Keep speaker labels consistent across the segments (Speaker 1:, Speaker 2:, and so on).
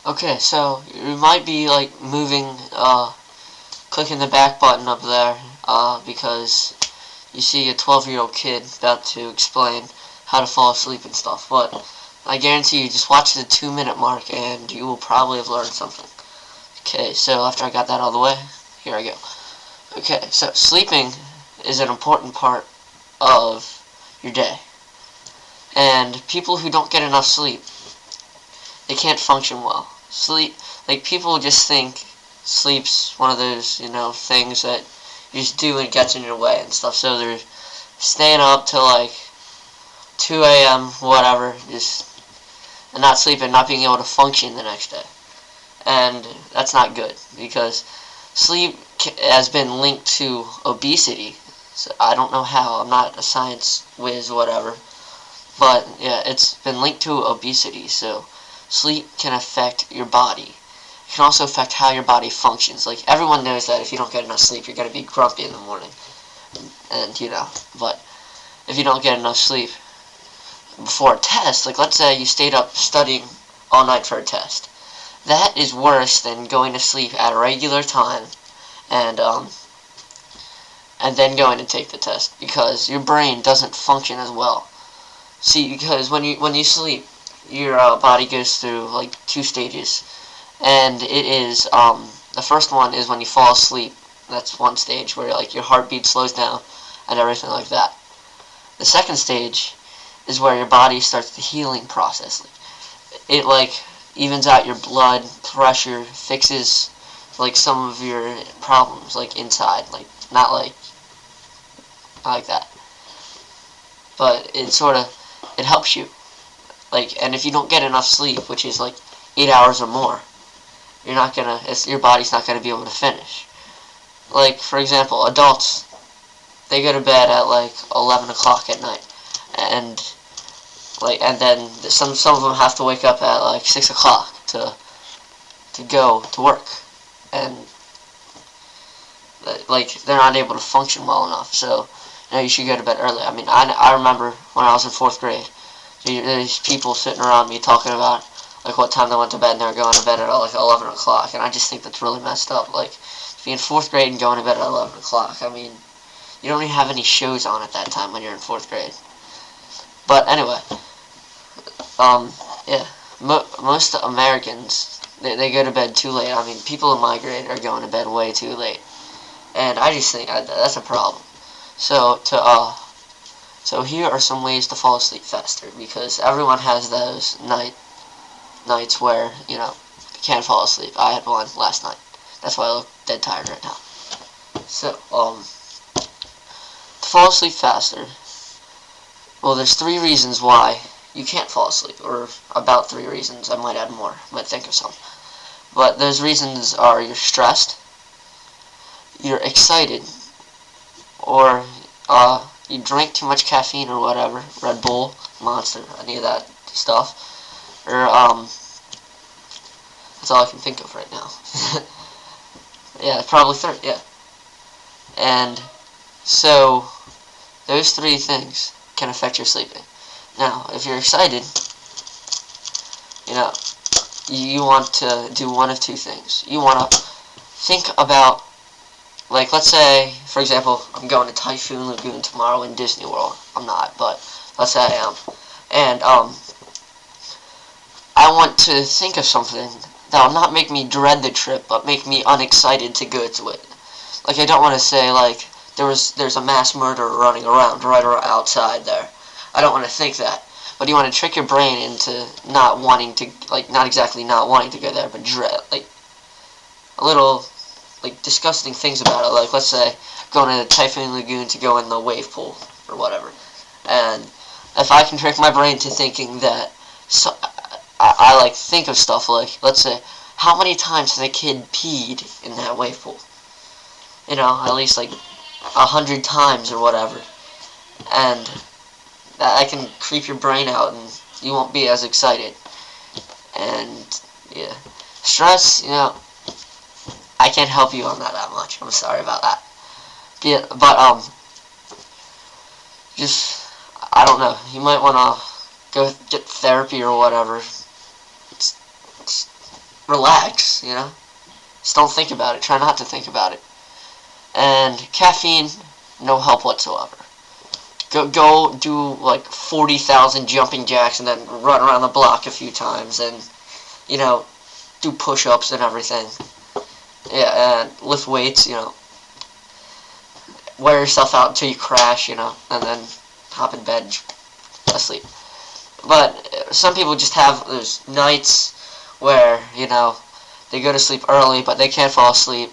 Speaker 1: Okay, so you might be like clicking the back button up there, because you see a 12-year-old kid about to explain how to fall asleep and stuff. But I guarantee you, just watch the 2-minute mark and you will probably have learned something. Okay, so after I got that all the way, here I go. Okay, so sleeping is an important part of your day. And people who don't get enough sleep, they can't function well. Like people just think sleep's one of those, things that you just do and it gets in your way and stuff. So they're staying up till like 2 a.m., whatever, and not sleeping, not being able to function the next day. And that's not good, because sleep has been linked to obesity. So I don't know how, I'm not a science whiz, whatever. But yeah, it's been linked to obesity, so sleep can affect your body. It can also affect how your body functions. Like, everyone knows that if you don't get enough sleep, you're going to be grumpy in the morning. And, but if you don't get enough sleep before a test, like let's say you stayed up studying all night for a test, that is worse than going to sleep at a regular time and then going to take the test, because your brain doesn't function as well. See, because when you sleep, your body goes through like 2 stages, and it is the first one is when you fall asleep. That's one stage where like your heartbeat slows down and everything like that. The second stage is where your body starts the healing process. It like evens out your blood pressure, fixes like some of your problems like inside, like not like that, but it helps you. Like, and if you don't get enough sleep, which is like 8 hours or more, your body's not gonna be able to finish. Like, for example, adults, they go to bed at like 11 o'clock at night, and then some of them have to wake up at like 6 o'clock to go to work, and like they're not able to function well enough. So you should go to bed early. I mean, I remember when I was in 4th grade, there's people sitting around me talking about like what time they went to bed, and they were going to bed at like 11 o'clock, and I just think that's really messed up. Like, to be in 4th grade and going to bed at 11 o'clock, I mean, you don't even have any shows on at that time when you're in 4th grade. But anyway, yeah, most Americans, they go to bed too late. I mean, people in my grade are going to bed way too late, and I just think that's a problem. So here are some ways to fall asleep faster, because everyone has those nights where you can't fall asleep. I had one last night. That's why I look dead tired right now. So to fall asleep faster, well, there's 3 reasons why you can't fall asleep, or about 3 reasons. I might add more. I might think of some. But those reasons are: you're stressed, you're excited, or you drink too much caffeine or whatever, Red Bull, Monster, any of that stuff, or that's all I can think of right now. Yeah, probably 3, yeah. And so those 3 things can affect your sleeping. Now, if you're excited, you want to do one of 2 things. You want to think about, like, let's say, for example, I'm going to Typhoon Lagoon tomorrow in Disney World. I'm not, but let's say I am. And I want to think of something that will not make me dread the trip, but make me unexcited to go to it. Like, I don't want to say, like, there's a mass murderer running around right outside there. I don't want to think that. But you want to trick your brain into not wanting to, like, not exactly not wanting to go there, but dread, like, a little, like, disgusting things about it. Like, let's say, going to Typhoon Lagoon to go in the wave pool, or whatever. And if I can trick my brain to thinking that, I like, think of stuff like, let's say, how many times has a kid peed in that wave pool? At least, like, 100 times or whatever. And that can creep your brain out, and you won't be as excited. And yeah, stress, I can't help you on that much. I'm sorry about that. Yeah, but just, I don't know, you might want to go get therapy or whatever. relax, you know? Just don't think about it. Try not to think about it. And caffeine, no help whatsoever. Go do like 40,000 jumping jacks and then run around the block a few times and, you know, do push-ups and everything. Yeah, and lift weights, you know. Wear yourself out until you crash, you know, and then hop in bed, asleep. But some people just have those nights where, you know, they go to sleep early, but they can't fall asleep,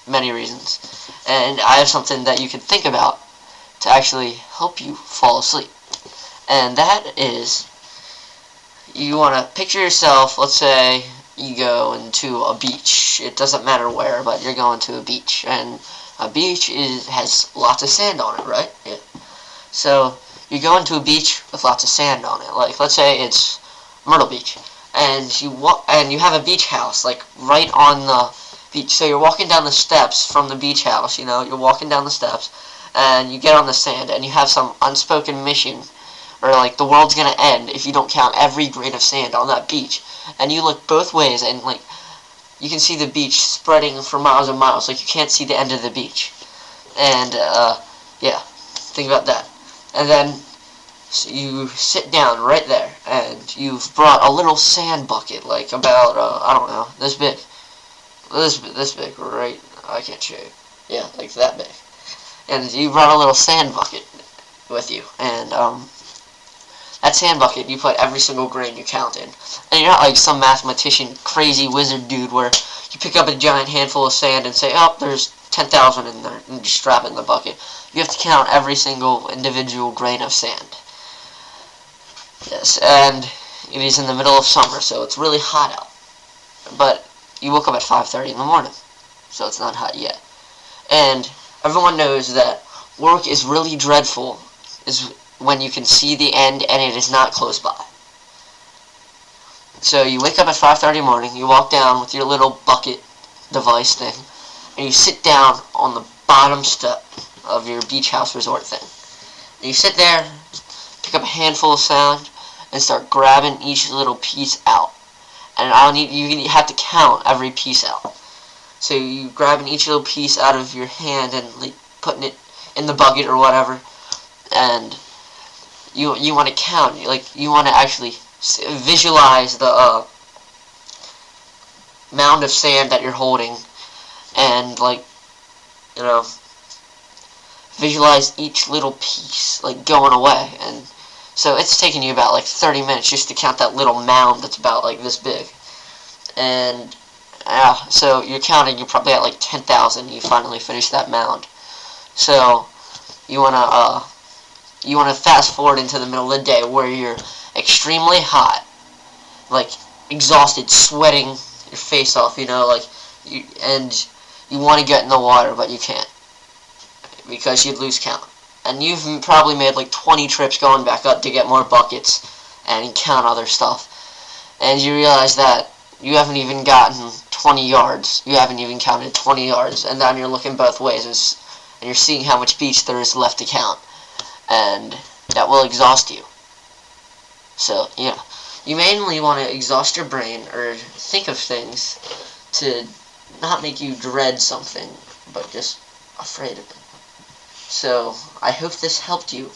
Speaker 1: many reasons. And I have something that you can think about to actually help you fall asleep. And that is, you want to picture yourself, let's say you go into a beach. It doesn't matter where, but you're going to a beach. And a beach has lots of sand on it, right? Yeah. So you go into a beach with lots of sand on it. Like, let's say it's Myrtle Beach, and you have a beach house like right on the beach. So you're walking down the steps from the beach house. You know, you're walking down the steps, and you get on the sand, and you have some unspoken mission, or like the world's gonna end if you don't count every grain of sand on that beach. And you look both ways, and like you can see the beach spreading for miles and miles. Like you can't see the end of the beach. And yeah, think about that. And then you sit down right there, and you've brought a little sand bucket, like about I don't know, this big, this big, right? I can't show you. Yeah, like that big. And you brought a little sand bucket with you, and that sand bucket, you put every single grain you count in. And you're not like some mathematician, crazy wizard dude where you pick up a giant handful of sand and say, oh, there's 10,000 in there, and just strap it in the bucket. You have to count every single individual grain of sand. Yes, and it is in the middle of summer, so it's really hot out. But you woke up at 5:30 in the morning, so it's not hot yet. And everyone knows that work is really dreadful is when you can see the end and it is not close by. So you wake up at 5:30 in the morning, you walk down with your little bucket device thing, and you sit down on the bottom step of your beach house resort thing. And you sit there, pick up a handful of sand, and start grabbing each little piece out. And you have to count every piece out. So you grabbing each little piece out of your hand and like putting it in the bucket or whatever, and you want to count, like you want to actually visualize the mound of sand that you're holding, and like, you know, visualize each little piece like going away. And so it's taking you about like 30 minutes just to count that little mound that's about like this big. And so you're counting, you're probably at like 10,000. You finally finish that mound. So you wanna fast forward into the middle of the day where you're extremely hot, like exhausted, sweating your face off, you know, like you want to get in the water, but you can't because you'd lose count. And you've probably made like 20 trips going back up to get more buckets and count other stuff. And you realize that you haven't even gotten 20 yards. You haven't even counted 20 yards. And then you're looking both ways and you're seeing how much beach there is left to count. And that will exhaust you. So, yeah. You mainly want to exhaust your brain or think of things to not make you dread something, but just afraid of it. So, I hope this helped you,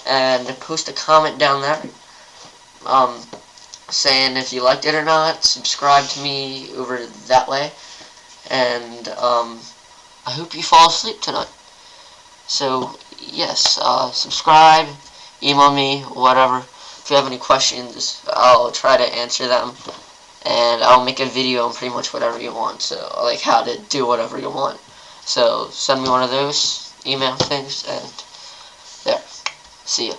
Speaker 1: and post a comment down there, saying if you liked it or not, subscribe to me over that way, and, I hope you fall asleep tonight. So, yes, subscribe, email me, whatever. If you have any questions, I'll try to answer them, and I'll make a video on pretty much whatever you want, so, like how to do whatever you want. So, send me one of those email things, and there. See ya.